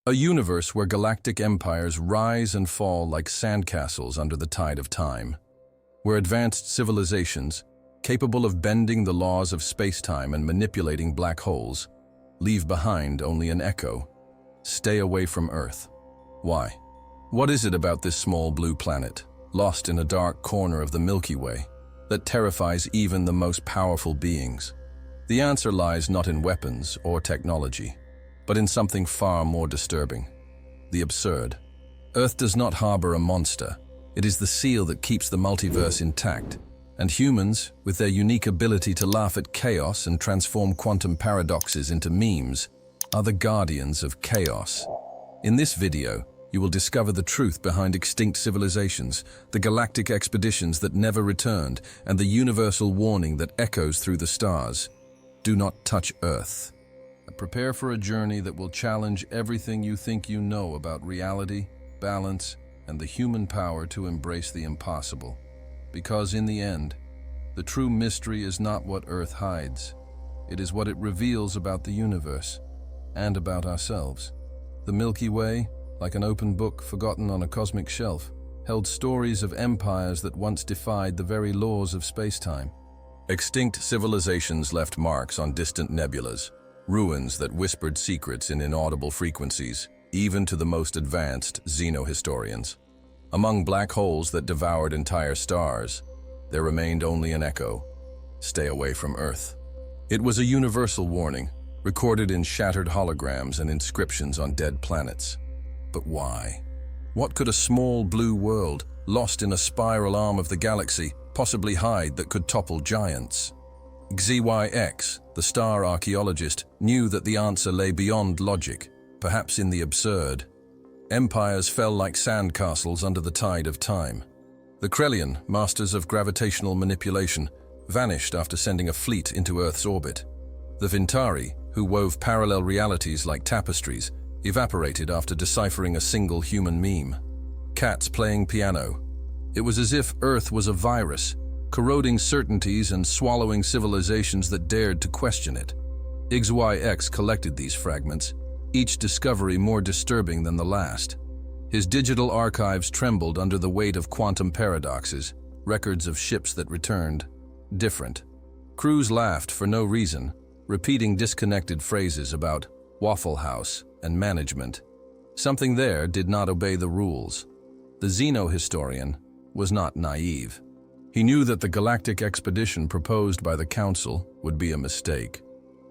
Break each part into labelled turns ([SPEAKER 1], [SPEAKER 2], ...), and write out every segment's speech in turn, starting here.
[SPEAKER 1] A universe where galactic empires rise and fall like sandcastles under the tide of time, where advanced civilizations, capable of bending the laws of space-time and manipulating black holes, leave behind only an echo. Stay away from Earth. Why? What is it about this small blue planet, lost in a dark corner of the Milky Way, that terrifies even the most powerful beings? The answer lies not in weapons or technology, but in something far more disturbing: the absurd. Earth does not harbor a monster. It is the seal that keeps the multiverse intact, and humans, with their unique ability to laugh at chaos and transform quantum paradoxes into memes, are the guardians of chaos. In this video, you will discover the truth behind extinct civilizations, the galactic expeditions that never returned, and the universal warning that echoes through the stars. Do not touch Earth. Prepare for a journey that will challenge everything you think you know about reality, balance, and the human power to embrace the impossible. Because in the end, the true mystery is not what Earth hides. It is what it reveals about the universe and about ourselves. The Milky Way, like an open book forgotten on a cosmic shelf, held stories of empires that once defied the very laws of space-time. Extinct civilizations left marks on distant nebulas, ruins that whispered secrets in inaudible frequencies, even to the most advanced xenohistorians. Among black holes that devoured entire stars, there remained only an echo: stay away from Earth. It was a universal warning, recorded in shattered holograms and inscriptions on dead planets. But why? What could a small blue world, lost in a spiral arm of the galaxy, possibly hide that could topple giants? HFY, the star archaeologist, knew that the answer lay beyond logic, perhaps in the absurd. Empires fell like sandcastles under the tide of time. The Krellian, masters of gravitational manipulation, vanished after sending a fleet into Earth's orbit. The Vintari, who wove parallel realities like tapestries, evaporated after deciphering a single human meme. Cats playing piano. It was as if Earth was a virus, corroding certainties and swallowing civilizations that dared to question it. HFY collected these fragments, each discovery more disturbing than the last. His digital archives trembled under the weight of quantum paradoxes, records of ships that returned, different. Crews laughed for no reason, repeating disconnected phrases about Waffle House and management. Something there did not obey the rules. The xenohistorian was not naive. He knew that the galactic expedition proposed by the Council would be a mistake.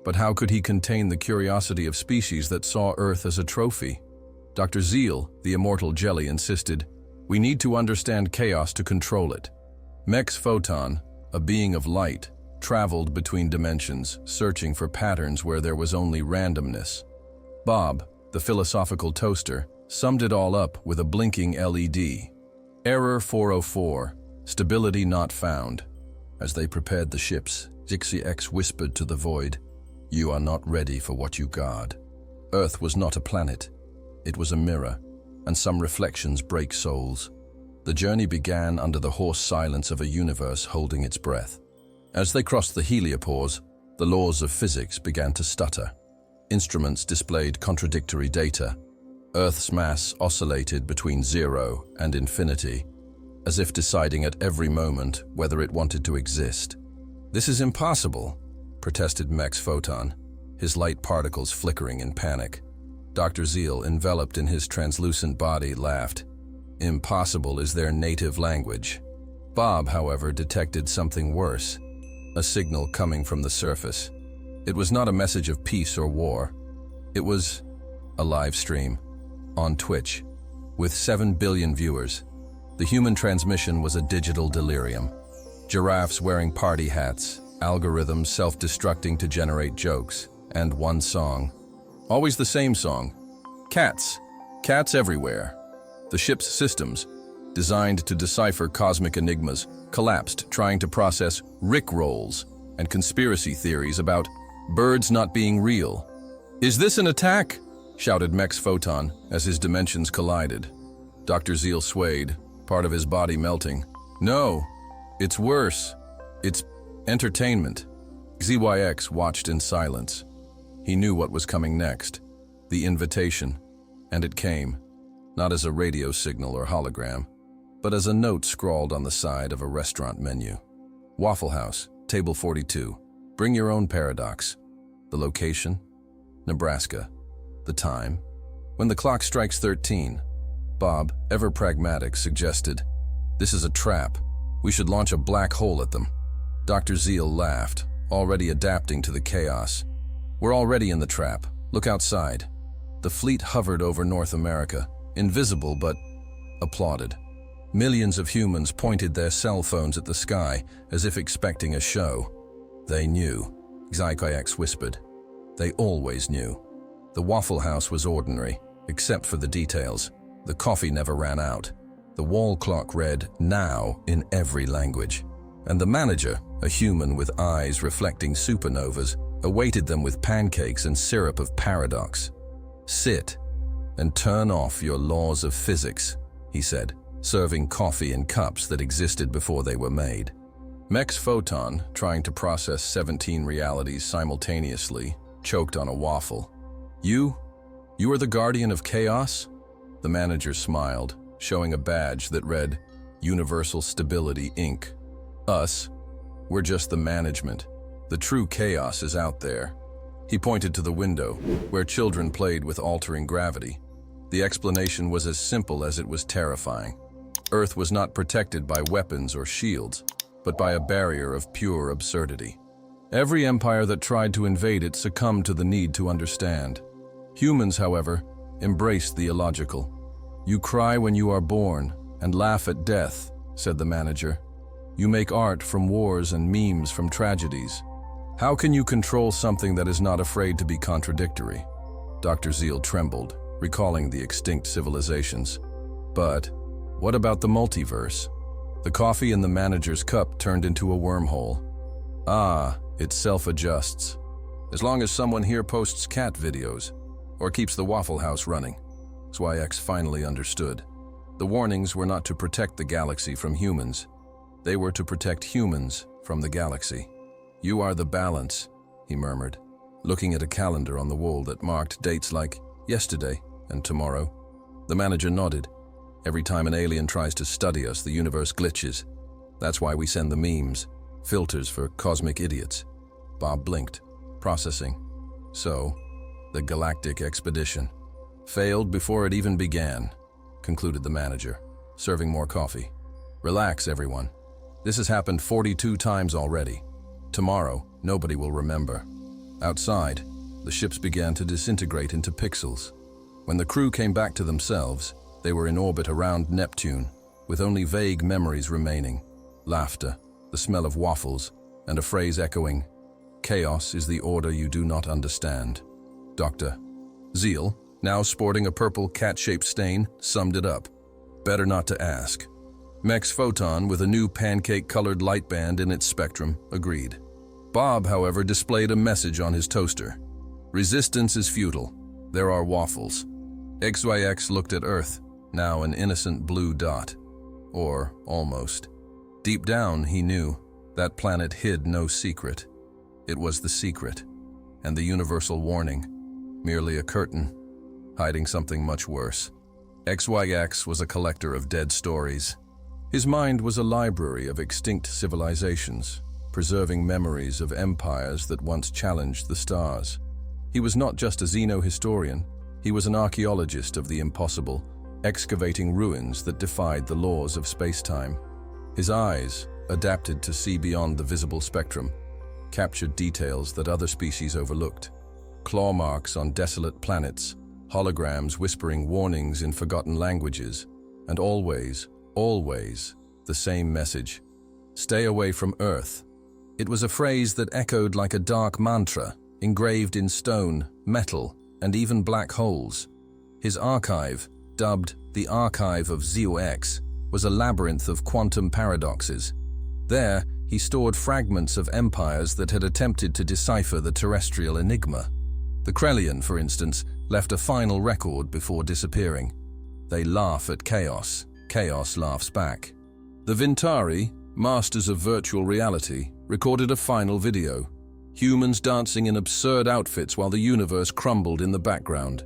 [SPEAKER 1] But how could he contain the curiosity of species that saw Earth as a trophy? Dr. Zeal, the immortal jelly, insisted, "We need to understand chaos to control it." Mex Photon, a being of light, traveled between dimensions, searching for patterns where there was only randomness. Bob, the philosophical toaster, summed it all up with a blinking LED. Error 404, stability not found. As they prepared the ships, HFY whispered to the void, "You are not ready for what you guard." Earth was not a planet. It was a mirror, and some reflections break souls. The journey began under the hoarse silence of a universe holding its breath. As they crossed the heliopause, the laws of physics began to stutter. Instruments displayed contradictory data. Earth's mass oscillated between 0 and infinity, as if deciding at every moment whether it wanted to exist. "This is impossible," protested Mex Photon, his light particles flickering in panic. Dr. Zeal, enveloped in his translucent body, laughed. Impossible is their native language. Bob, however, detected something worse, a signal coming from the surface. It was not a message of peace or war. It was a live stream on Twitch, with 7 billion viewers. The human transmission was a digital delirium. Giraffes wearing party hats, algorithms self-destructing to generate jokes, and one song. Always the same song. Cats. Cats everywhere. The ship's systems, designed to decipher cosmic enigmas, collapsed trying to process rickrolls and conspiracy theories about birds not being real. "Is this an attack?" shouted Mex Photon as his dimensions collided. Dr. Zeal swayed, part of his body melting. "No, it's worse. It's entertainment." HFY watched in silence. He knew what was coming next. The invitation. And it came, not as a radio signal or hologram, but as a note scrawled on the side of a restaurant menu. Waffle House, table 42. Bring your own paradox. The location? Nebraska. The time? When the clock strikes 13. Bob, ever pragmatic, suggested, "This is a trap. We should launch a black hole at them." Dr. Zeal laughed, already adapting to the chaos. "We're already in the trap. Look outside." The fleet hovered over North America, invisible but applauded. Millions of humans pointed their cell phones at the sky as if expecting a show. They knew, HFY whispered. They always knew. The Waffle House was ordinary, except for the details. The coffee never ran out. The wall clock read "now" in every language. And the manager, a human with eyes reflecting supernovas, awaited them with pancakes and syrup of paradox. "Sit and turn off your laws of physics," he said, serving coffee in cups that existed before they were made. Mex Photon, trying to process 17 realities simultaneously, choked on a waffle. You are the guardian of chaos?" The manager smiled, showing a badge that read, "Universal Stability, Inc." "Us? We're just the management. The true chaos is out there." He pointed to the window, where children played with altering gravity. The explanation was as simple as it was terrifying. Earth was not protected by weapons or shields, but by a barrier of pure absurdity. Every empire that tried to invade it succumbed to the need to understand. Humans, however, embraced the illogical. "You cry when you are born and laugh at death," said the manager. "You make art from wars and memes from tragedies. How can you control something that is not afraid to be contradictory?" Dr. Zeal trembled, recalling the extinct civilizations. But what about the multiverse? The coffee in the manager's cup turned into a wormhole. "Ah, it self-adjusts. As long as someone here posts cat videos, or keeps the Waffle House running." HFY finally understood. The warnings were not to protect the galaxy from humans. They were to protect humans from the galaxy. "You are the balance," he murmured, looking at a calendar on the wall that marked dates like yesterday and tomorrow. The manager nodded. "Every time an alien tries to study us, the universe glitches. That's why we send the memes, filters for cosmic idiots." Bob blinked, processing. "So, the galactic expedition failed before it even began," concluded the manager, serving more coffee. "Relax, everyone. This has happened 42 times already. Tomorrow, nobody will remember." Outside, the ships began to disintegrate into pixels. When the crew came back to themselves, they were in orbit around Neptune, with only vague memories remaining. Laughter, the smell of waffles, and a phrase echoing, "Chaos is the order you do not understand." Dr. Zeal, now sporting a purple cat-shaped stain, summed it up. "Better not to ask." Mex Photon, with a new pancake-colored light band in its spectrum, agreed. Bob, however, displayed a message on his toaster. "Resistance is futile. There are waffles." HFY looked at Earth, now an innocent blue dot. Or almost. Deep down, he knew, that planet hid no secret. It was the secret, and the universal warning, merely a curtain, hiding something much worse. HFY was a collector of dead stories. His mind was a library of extinct civilizations, preserving memories of empires that once challenged the stars. He was not just a xenohistorian, he was an archaeologist of the impossible, excavating ruins that defied the laws of space-time. His eyes, adapted to see beyond the visible spectrum, captured details that other species overlooked. Claw marks on desolate planets, holograms whispering warnings in forgotten languages, and always the same message: stay away from Earth. It was a phrase that echoed like a dark mantra, engraved in stone, metal, and even black holes. His archive, dubbed the Archive of Zeo-X, was a labyrinth of quantum paradoxes. There, he stored fragments of empires that had attempted to decipher the terrestrial enigma. The Krellian, for instance, left a final record before disappearing. They laugh at chaos. Chaos laughs back. The Vintari, masters of virtual reality, recorded a final video. Humans dancing in absurd outfits while the universe crumbled in the background.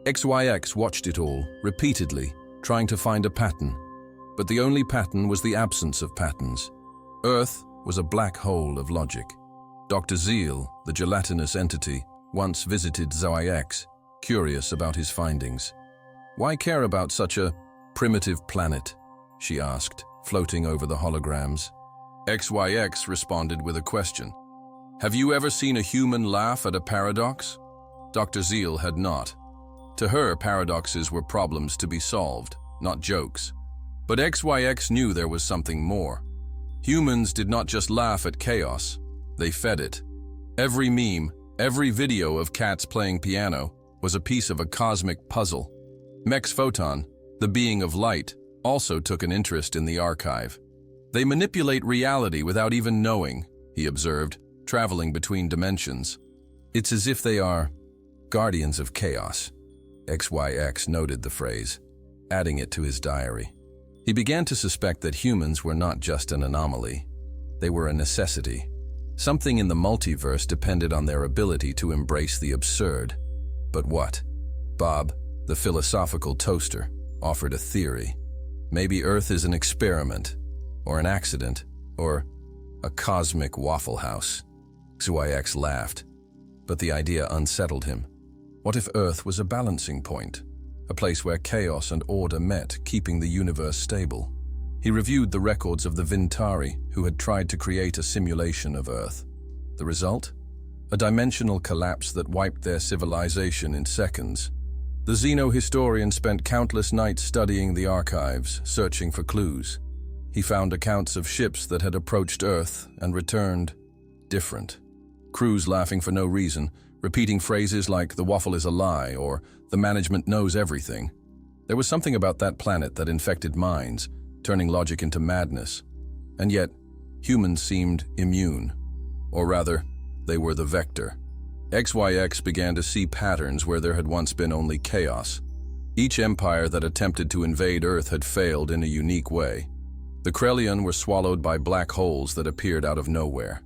[SPEAKER 1] XYX watched it all, repeatedly, trying to find a pattern. But the only pattern was the absence of patterns. Earth was a black hole of logic. Dr. Zeal, the gelatinous entity, once visited XYX, curious about his findings. "Why care about such a primitive planet?" she asked, floating over the holograms. XYX responded with a question. "Have you ever seen a human laugh at a paradox?" Dr. Zeal had not. To her, paradoxes were problems to be solved, not jokes. But XYX knew there was something more. Humans did not just laugh at chaos, they fed it. Every meme, every video of cats playing piano was a piece of a cosmic puzzle. Mex Photon, the being of light, also took an interest in the archive. "They manipulate reality without even knowing," he observed, traveling between dimensions. "It's as if they are guardians of chaos." XYX noted the phrase, adding it to his diary. He began to suspect that humans were not just an anomaly. They were a necessity. Something in the multiverse depended on their ability to embrace the absurd. But what? Bob, the philosophical toaster, offered a theory. Maybe Earth is an experiment, or an accident, or a cosmic Waffle House. XYX laughed, but the idea unsettled him. What if Earth was a balancing point? A place where chaos and order met, keeping the universe stable. He reviewed the records of the Vintari, who had tried to create a simulation of Earth. The result? A dimensional collapse that wiped their civilization in seconds. The Xeno-historian spent countless nights studying the archives, searching for clues. He found accounts of ships that had approached Earth and returned different. Crews laughing for no reason, repeating phrases like "the waffle is a lie" or "the management knows everything." There was something about that planet that infected minds, turning logic into madness. And yet, humans seemed immune. Or rather, they were the vector. XYX began to see patterns where there had once been only chaos. Each empire that attempted to invade Earth had failed in a unique way. The Krelian were swallowed by black holes that appeared out of nowhere.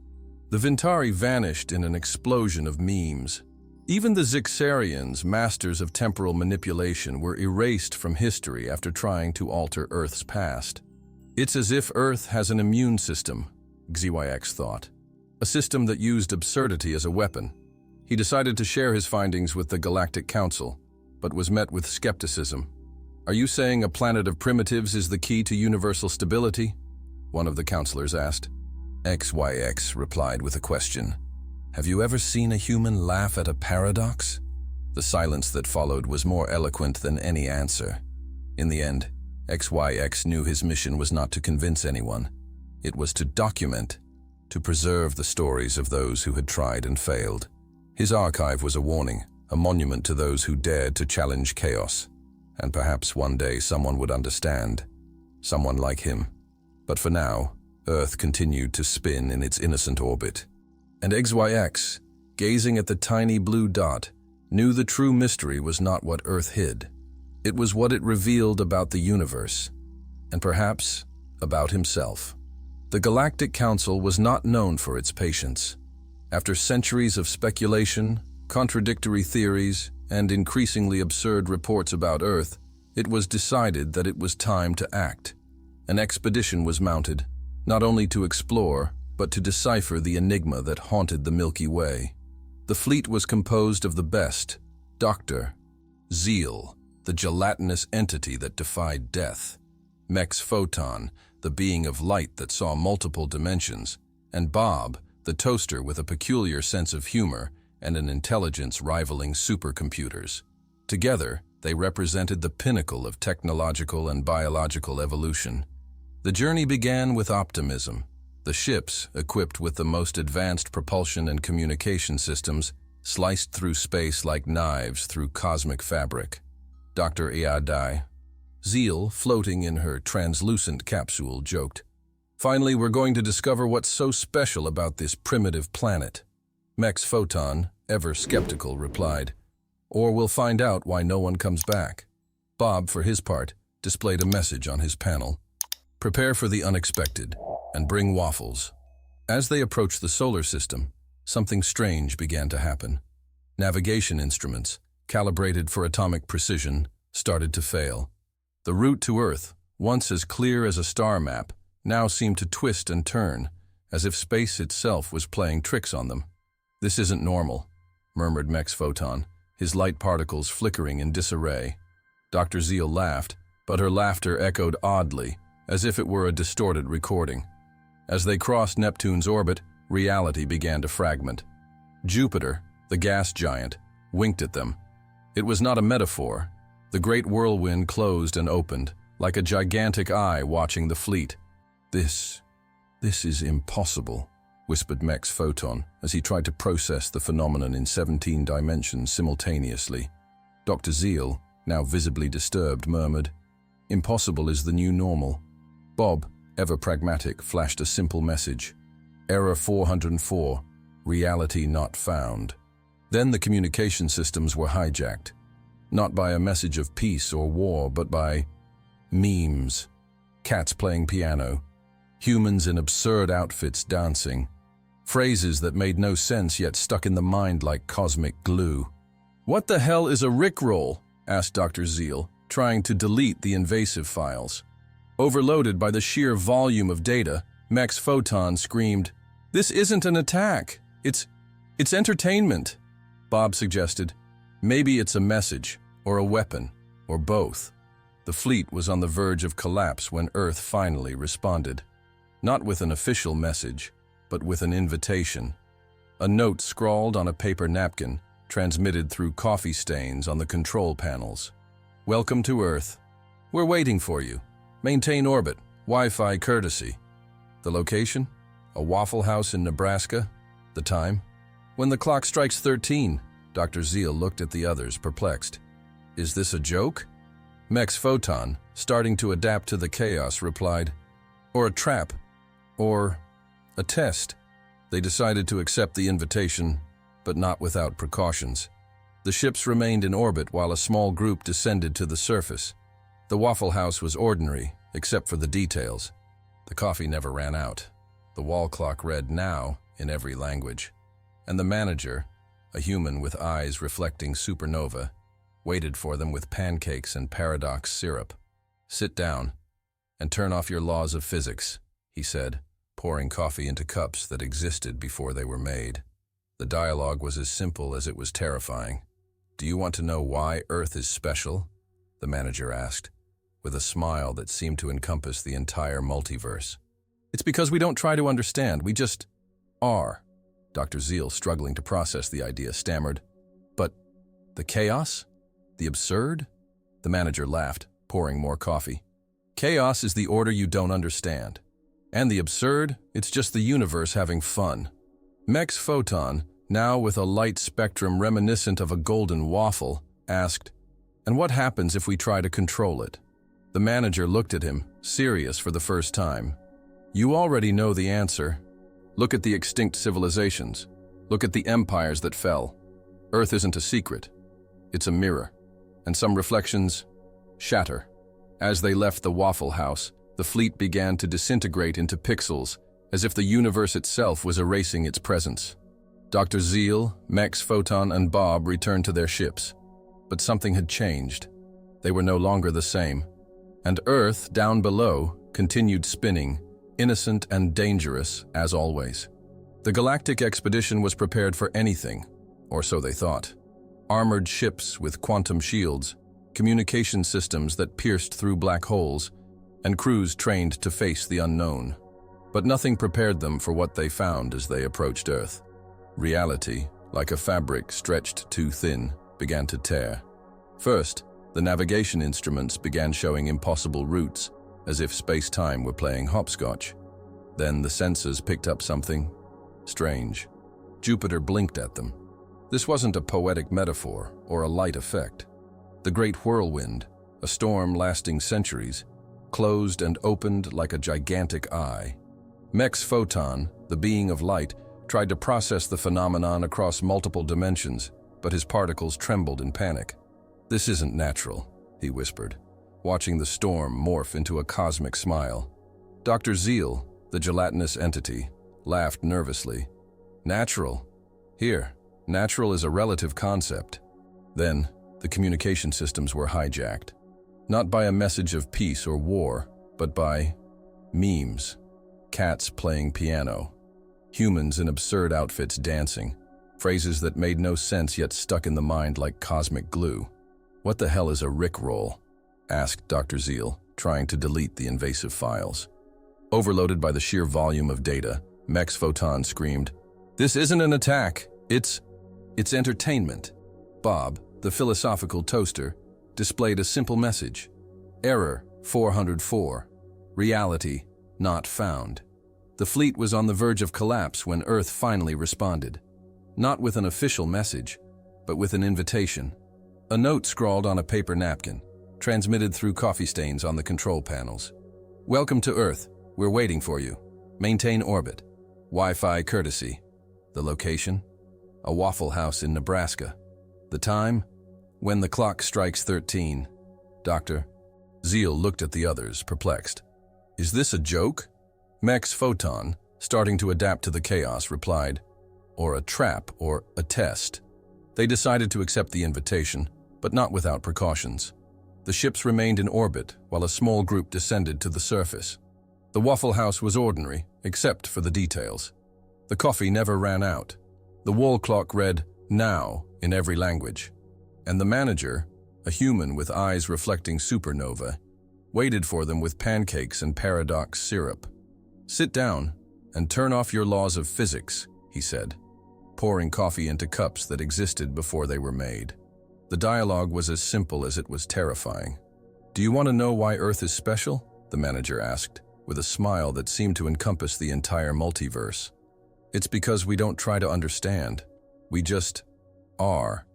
[SPEAKER 1] The Vintari vanished in an explosion of memes. Even the Zixarians, masters of temporal manipulation, were erased from history after trying to alter Earth's past. It's as if Earth has an immune system, XYX thought. A system that used absurdity as a weapon. He decided to share his findings with the Galactic Council, but was met with skepticism. "Are you saying a planet of primitives is the key to universal stability?" one of the counselors asked. XYX replied with a question. "Have you ever seen a human laugh at a paradox?" The silence that followed was more eloquent than any answer. In the end, XYX knew his mission was not to convince anyone. It was to document, to preserve the stories of those who had tried and failed. His archive was a warning, a monument to those who dared to challenge chaos. And perhaps one day someone would understand. Someone like him. But for now, Earth continued to spin in its innocent orbit. And XYX, gazing at the tiny blue dot, knew the true mystery was not what Earth hid. It was what it revealed about the universe, and perhaps about himself. The Galactic Council was not known for its patience. After centuries of speculation, contradictory theories, and increasingly absurd reports about Earth, it was decided that it was time to act. An expedition was mounted, not only to explore, but to decipher the enigma that haunted the Milky Way. The fleet was composed of the best: Dr. Zeal, the gelatinous entity that defied death; Mex Photon, the being of light that saw multiple dimensions; and Bob, the toaster with a peculiar sense of humor and an intelligence rivaling supercomputers. Together, they represented the pinnacle of technological and biological evolution. The journey began with optimism. The ships, equipped with the most advanced propulsion and communication systems, sliced through space like knives through cosmic fabric. Dr. Iadai, Zeal, floating in her translucent capsule, joked, "Finally, we're going to discover what's so special about this primitive planet." Mex Photon, ever skeptical, replied, "Or we'll find out why no one comes back." Bob, for his part, displayed a message on his panel. "Prepare for the unexpected, and bring waffles." As they approached the solar system, something strange began to happen. Navigation instruments, calibrated for atomic precision, started to fail. The route to Earth, once as clear as a star map, now seemed to twist and turn, as if space itself was playing tricks on them. "This isn't normal," murmured Mex Photon, his light particles flickering in disarray. Dr. Zeal laughed, but her laughter echoed oddly, as if it were a distorted recording. As they crossed Neptune's orbit, reality began to fragment. Jupiter, the gas giant, winked at them. It was not a metaphor. The great whirlwind closed and opened, like a gigantic eye watching the fleet. This is impossible," whispered Mex Photon as he tried to process the phenomenon in 17 dimensions simultaneously. Dr. Zeal, now visibly disturbed, murmured, "Impossible is the new normal." Bob, ever pragmatic, flashed a simple message. "Error 404, reality not found." Then the communication systems were hijacked, not by a message of peace or war, but by memes. Cats playing piano, humans in absurd outfits dancing, phrases that made no sense yet stuck in the mind like cosmic glue. "What the hell is a Rickroll?" asked Dr. Zeal, trying to delete the invasive files. Overloaded by the sheer volume of data, Mex Photon screamed, "This isn't an attack. It's entertainment." Bob suggested, "Maybe it's a message, or a weapon, or both." The fleet was on the verge of collapse when Earth finally responded. Not with an official message, but with an invitation. A note scrawled on a paper napkin, transmitted through coffee stains on the control panels. "Welcome to Earth. We're waiting for you. Maintain orbit. Wi-Fi courtesy." The location? A Waffle House in Nebraska. The time? "When the clock strikes 13. Dr. Zeal looked at the others, perplexed. "Is this a joke?" Mex Photon, starting to adapt to the chaos, replied, "Or a trap. Or a test." They decided to accept the invitation, but not without precautions. The ships remained in orbit while a small group descended to the surface. The Waffle House was ordinary, except for the details. The coffee never ran out. The wall clock read "now" in every language. And the manager, a human with eyes reflecting supernova, waited for them with pancakes and paradox syrup. "Sit down and turn off your laws of physics," he said, pouring coffee into cups that existed before they were made. The dialogue was as simple as it was terrifying. "Do you want to know why Earth is special?" the manager asked, with a smile that seemed to encompass the entire multiverse. "It's because we don't try to understand, we just are." Dr. Zeal, struggling to process the idea, stammered, "But the chaos? The absurd?" The manager laughed, pouring more coffee. "Chaos is the order you don't understand. And the absurd, it's just the universe having fun." Mex Photon, now with a light spectrum reminiscent of a golden waffle, asked, "And what happens if we try to control it?" The manager looked at him, serious for the first time. "You already know the answer. Look at the extinct civilizations. Look at the empires that fell. Earth isn't a secret. It's a mirror. And some reflections shatter." As they left the Waffle House, the fleet began to disintegrate into pixels, as if the universe itself was erasing its presence. Dr. Zeal, Mex Photon, and Bob returned to their ships. But something had changed. They were no longer the same. And Earth, down below, continued spinning, innocent and dangerous, as always. The galactic expedition was prepared for anything, or so they thought. Armored ships with quantum shields, communication systems that pierced through black holes, and crews trained to face the unknown. But nothing prepared them for what they found as they approached Earth. Reality, like a fabric stretched too thin, began to tear. First, the navigation instruments began showing impossible routes, as if space-time were playing hopscotch. Then the sensors picked up something strange. Jupiter blinked at them. This wasn't a poetic metaphor or a light effect. The great whirlwind, a storm lasting centuries, closed and opened like a gigantic eye. Mex Photon, the being of light, tried to process the phenomenon across multiple dimensions, but his particles trembled in panic. "This isn't natural," he whispered, watching the storm morph into a cosmic smile. Dr. Zeal, the gelatinous entity, laughed nervously. "Natural? Here, natural is a relative concept." Then, The communication systems were hijacked, not by a message of peace or war, but by memes, cats playing piano, humans in absurd outfits dancing, phrases that made no sense yet stuck in the mind like cosmic glue. "What the hell is a Rickroll?" asked Dr. Zeal, trying to delete the invasive files. Overloaded by the sheer volume of data, Mex Photon screamed, "This isn't an attack, it's entertainment." Bob, the philosophical toaster, displayed a simple message. Error 404. Reality not found. The fleet was on the verge of collapse when Earth finally responded. Not with an official message, but with an invitation. A note scrawled on a paper napkin, transmitted through coffee stains on the control panels. "Welcome to Earth. We're waiting for you. Maintain orbit. Wi-Fi courtesy." The location? A Waffle House in Nebraska. The time? When the clock strikes 13. Dr. Zeal looked at the others, perplexed. "Is this a joke?" Mex Photon, starting to adapt to the chaos, replied, "Or a trap, or a test." They decided to accept the invitation, but not without precautions. The ships remained in orbit while a small group descended to the surface. The Waffle House was ordinary, except for the details. The coffee never ran out. The wall clock read, "Now," in every language. And the manager, a human with eyes reflecting supernova, waited for them with pancakes and paradox syrup. "Sit down and turn off your laws of physics," he said, pouring coffee into cups that existed before they were made. The dialogue was as simple as it was terrifying. "Do you want to know why Earth is special?" the manager asked, with a smile that seemed to encompass the entire multiverse. "It's because we don't try to understand. We just are."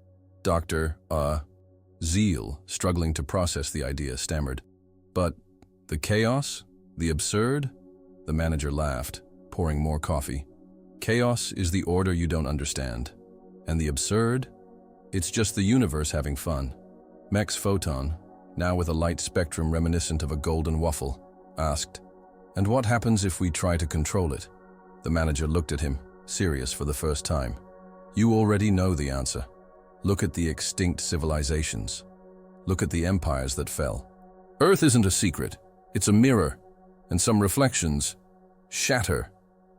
[SPEAKER 1] Dr. Zeal, struggling to process the idea, stammered. "But the chaos? The absurd?" The manager laughed, pouring more coffee. "Chaos is the order you don't understand. And the absurd? It's just the universe having fun." Mex Photon, now with a light spectrum reminiscent of a golden waffle, asked, "And what happens if we try to control it?" The manager looked at him, serious for the first time. "You already know the answer. Look at the extinct civilizations. Look at the empires that fell. Earth isn't a secret. It's a mirror, and some reflections shatter.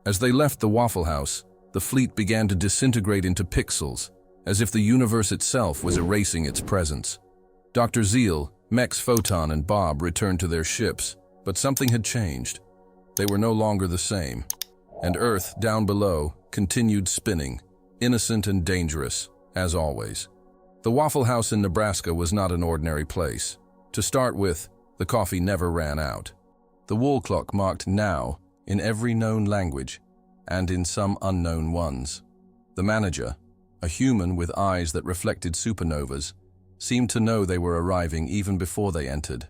[SPEAKER 1] As they left the Waffle House, the fleet began to disintegrate into pixels, as if the universe itself was erasing its presence. Dr. Zeal, Mex Photon, and Bob returned to their ships, but something had changed. They were no longer the same, and Earth, down below, continued spinning, innocent and dangerous, as always. The Waffle House in Nebraska was not an ordinary place. To start with, the coffee never ran out. The wall clock marked "now" in every known language, and in some unknown ones. The manager, a human with eyes that reflected supernovas, seemed to know they were arriving even before they entered.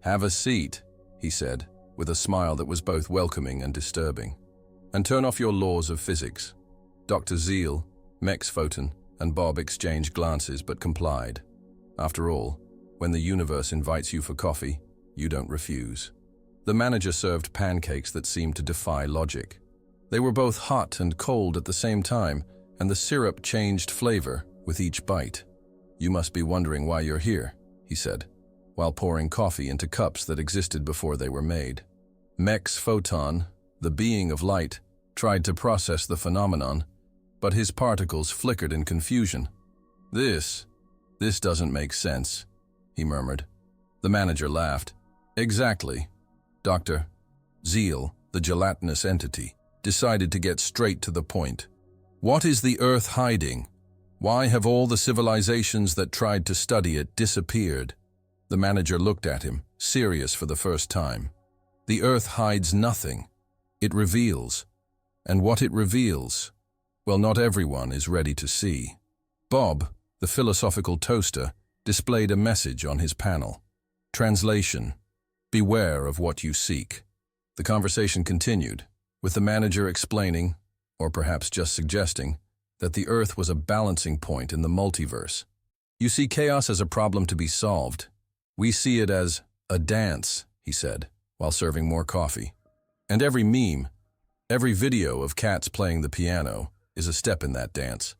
[SPEAKER 1] "Have a seat," he said, with a smile that was both welcoming and disturbing. "And turn off your laws of physics." Dr. Zeal, Mex Photon, and Bob exchanged glances but complied. After all, when the universe invites you for coffee, you don't refuse. The manager served pancakes that seemed to defy logic. They were both hot and cold at the same time, and the syrup changed flavor with each bite. "You must be wondering why you're here," he said, while pouring coffee into cups that existed before they were made. Mex Photon, the being of light, tried to process the phenomenon, but his particles flickered in confusion. This doesn't make sense," he murmured. The manager laughed. "Exactly." Dr. Zeal, the gelatinous entity, decided to get straight to the point. "What is the Earth hiding? Why have all the civilizations that tried to study it disappeared?" The manager looked at him, serious for the first time. "The Earth hides nothing. It reveals. And what it reveals, well, not everyone is ready to see." Bob, the philosophical toaster, displayed a message on his panel. Translation: "Beware of what you seek." The conversation continued, with the manager explaining, or perhaps just suggesting, that the Earth was a balancing point in the multiverse. "You see chaos as a problem to be solved. We see it as a dance," he said, while serving more coffee. "And every meme, every video of cats playing the piano, is a step in that dance."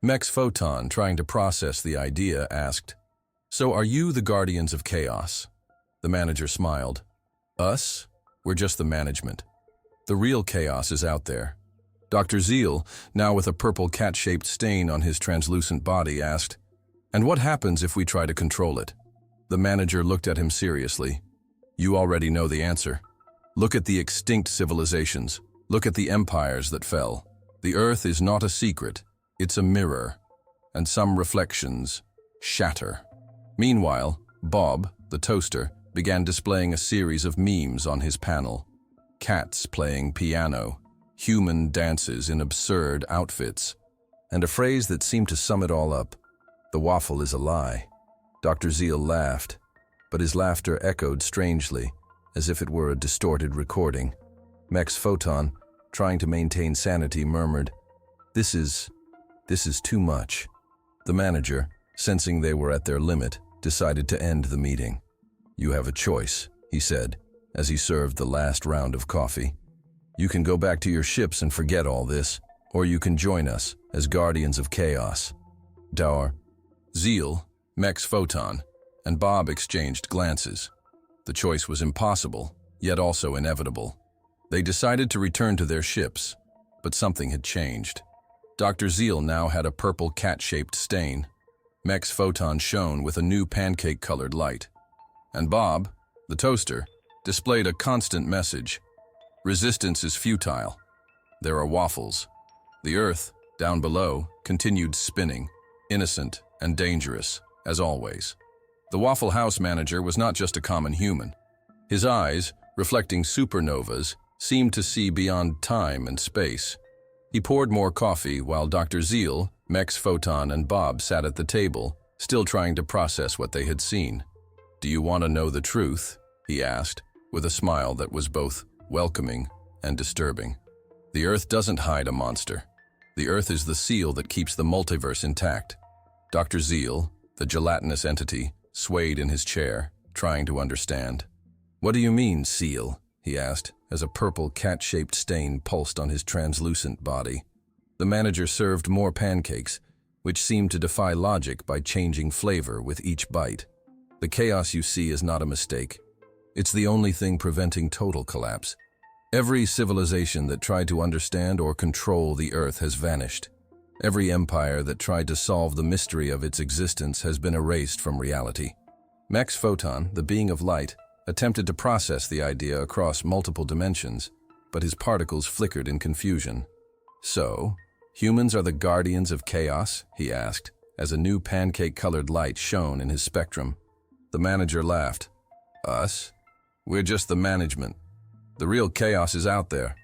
[SPEAKER 1] Mex Photon, trying to process the idea, asked, So are you the guardians of chaos? The manager smiled. Us? We're just the management. The real chaos is out there. Dr. Zeal, now with a purple cat-shaped stain on his translucent body, asked, "And what happens if we try to control it?" The manager looked at him seriously. "You already know the answer. Look at the extinct civilizations. Look at the empires that fell. The Earth is not a secret, it's a mirror. And some reflections shatter." Meanwhile, Bob, the toaster, began displaying a series of memes on his panel. Cats playing piano, human dances in absurd outfits, and a phrase that seemed to sum it all up: "The waffle is a lie." Dr. Zeal laughed, but his laughter echoed strangely, as if it were a distorted recording. Mex Photon, trying to maintain sanity, murmured, This is too much." The manager, sensing they were at their limit, decided to end the meeting. "You have a choice," he said, as he served the last round of coffee. "You can go back to your ships and forget all this, or you can join us as guardians of chaos." Dr. Zeal, Mex Photon, and Bob exchanged glances. The choice was impossible, yet also inevitable. They decided to return to their ships, but something had changed. Dr. Zeal now had a purple cat-shaped stain. Mex Photon shone with a new pancake-colored light. And Bob, the toaster, displayed a constant message: "Resistance is futile. There are waffles." The Earth, down below, continued spinning, innocent and dangerous, as always. The Waffle House manager was not just a common human. His eyes, reflecting supernovas, seemed to see beyond time and space. He poured more coffee while Dr. Zeal, Mex Photon, and Bob sat at the table, still trying to process what they had seen. "Do you want to know the truth?" he asked, with a smile that was both welcoming and disturbing. "The Earth doesn't hide a monster. The Earth is the seal that keeps the multiverse intact." Dr. Zeal, the gelatinous entity, swayed in his chair, trying to understand. "What do you mean, seal?" he asked, as a purple cat-shaped stain pulsed on his translucent body. The manager served more pancakes, which seemed to defy logic by changing flavor with each bite. "The chaos you see is not a mistake. It's the only thing preventing total collapse. Every civilization that tried to understand or control the Earth has vanished. Every empire that tried to solve the mystery of its existence has been erased from reality." Mex Photon, the being of light, attempted to process the idea across multiple dimensions, but his particles flickered in confusion. "So, humans are the guardians of chaos?" he asked, as a new pancake-colored light shone in his spectrum. The manager laughed. "Us? We're just the management. The real chaos is out there."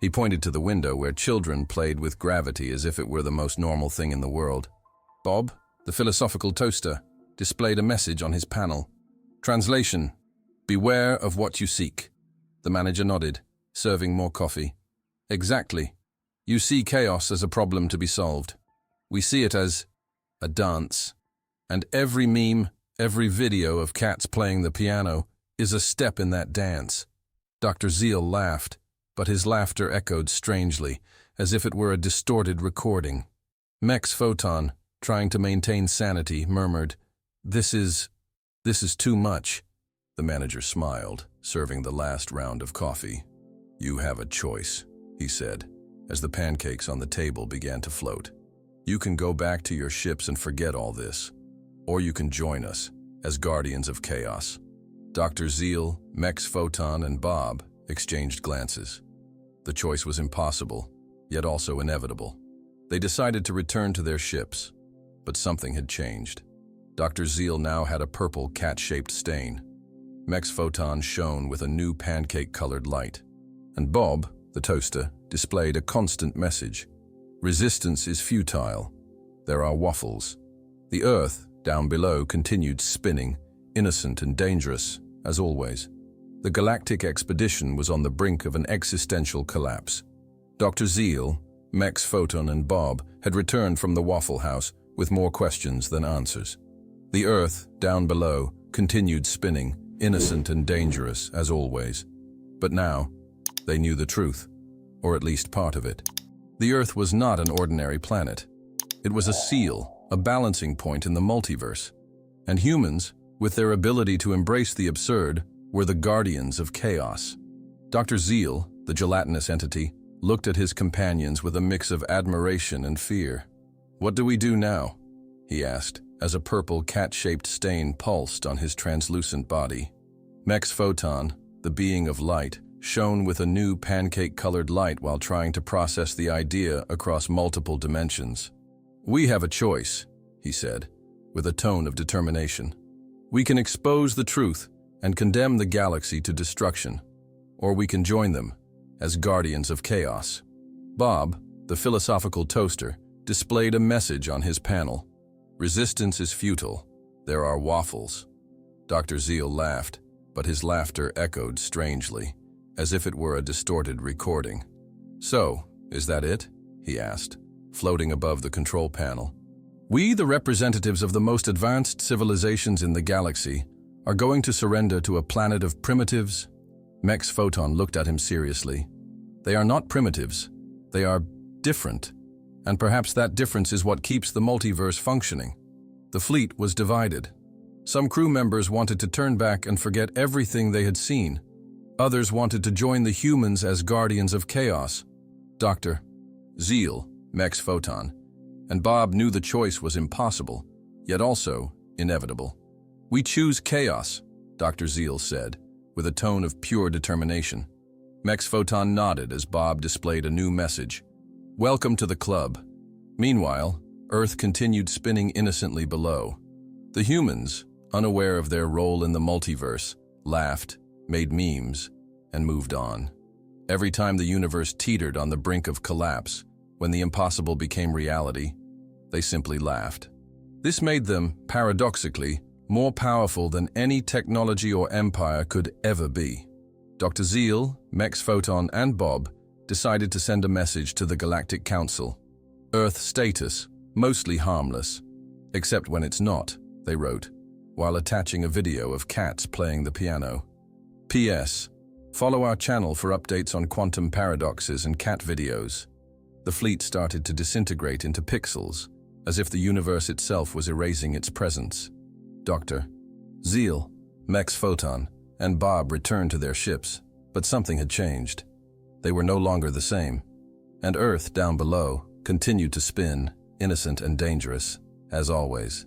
[SPEAKER 1] He pointed to the window where children played with gravity as if it were the most normal thing in the world. Bob, the philosophical toaster, displayed a message on his panel. Translation: "Beware of what you seek." The manager nodded, serving more coffee. "Exactly. You see chaos as a problem to be solved. We see it as a dance. And every meme, every video of cats playing the piano is a step in that dance." Dr. Zeal laughed, but his laughter echoed strangely, as if it were a distorted recording. Mex Photon, trying to maintain sanity, murmured, This is too much." The manager smiled, serving the last round of coffee. "You have a choice," he said, as the pancakes on the table began to float. "You can go back to your ships and forget all this, or you can join us as guardians of chaos." Dr. Zeal, Mex Photon, and Bob exchanged glances. The choice was impossible, yet also inevitable. They decided to return to their ships, but something had changed. Dr. Zeal now had a purple cat-shaped stain. Mex Photon shone with a new pancake-colored light. And Bob, the toaster, displayed a constant message. "Resistance is futile. There are waffles." The Earth, down below, continued spinning, innocent and dangerous, as always. The galactic expedition was on the brink of an existential collapse. Dr. Zeal, Mex Photon, and Bob had returned from the Waffle House with more questions than answers. The Earth, down below, continued spinning, innocent and dangerous, as always. But now, they knew the truth, or at least part of it. The Earth was not an ordinary planet. It was a seal, a balancing point in the multiverse. And humans, with their ability to embrace the absurd, were the guardians of chaos. Dr. Zeal, the gelatinous entity, looked at his companions with a mix of admiration and fear. "What do we do now?" he asked, as a purple cat-shaped stain pulsed on his translucent body. Mex Photon, the being of light, shone with a new pancake-colored light while trying to process the idea across multiple dimensions. "We have a choice," he said, with a tone of determination. "We can expose the truth and condemn the galaxy to destruction, or we can join them as guardians of chaos." Bob, the philosophical toaster, displayed a message on his panel. "Resistance is futile. There are waffles." Dr. Zeal laughed, but his laughter echoed strangely, as if it were a distorted recording. "So, is that it?" he asked, floating above the control panel. "We, the representatives of the most advanced civilizations in the galaxy, are going to surrender to a planet of primitives?" Mex Photon looked at him seriously. "They are not primitives. They are different. And perhaps that difference is what keeps the multiverse functioning." The fleet was divided. Some crew members wanted to turn back and forget everything they had seen. Others wanted to join the humans as guardians of chaos. Dr. Zeal, Mex Photon, and Bob knew the choice was impossible, yet also inevitable. "We choose chaos," Dr. Zeal said, with a tone of pure determination. Mex Photon nodded as Bob displayed a new message. "Welcome to the club." Meanwhile, Earth continued spinning innocently below. The humans, unaware of their role in the multiverse, laughed, made memes, and moved on. Every time the universe teetered on the brink of collapse, when the impossible became reality, they simply laughed. This made them, paradoxically, more powerful than any technology or empire could ever be. Dr. Zeal, Mex Photon, and Bob decided to send a message to the Galactic Council. "Earth status, mostly harmless. Except when it's not," they wrote, while attaching a video of cats playing the piano. "P.S. Follow our channel for updates on quantum paradoxes and cat videos." The fleet started to disintegrate into pixels, as if the universe itself was erasing its presence. Dr. Zeal, Mex Photon, and Bob returned to their ships, but something had changed. They were no longer the same, and Earth down below continued to spin, innocent and dangerous, as always.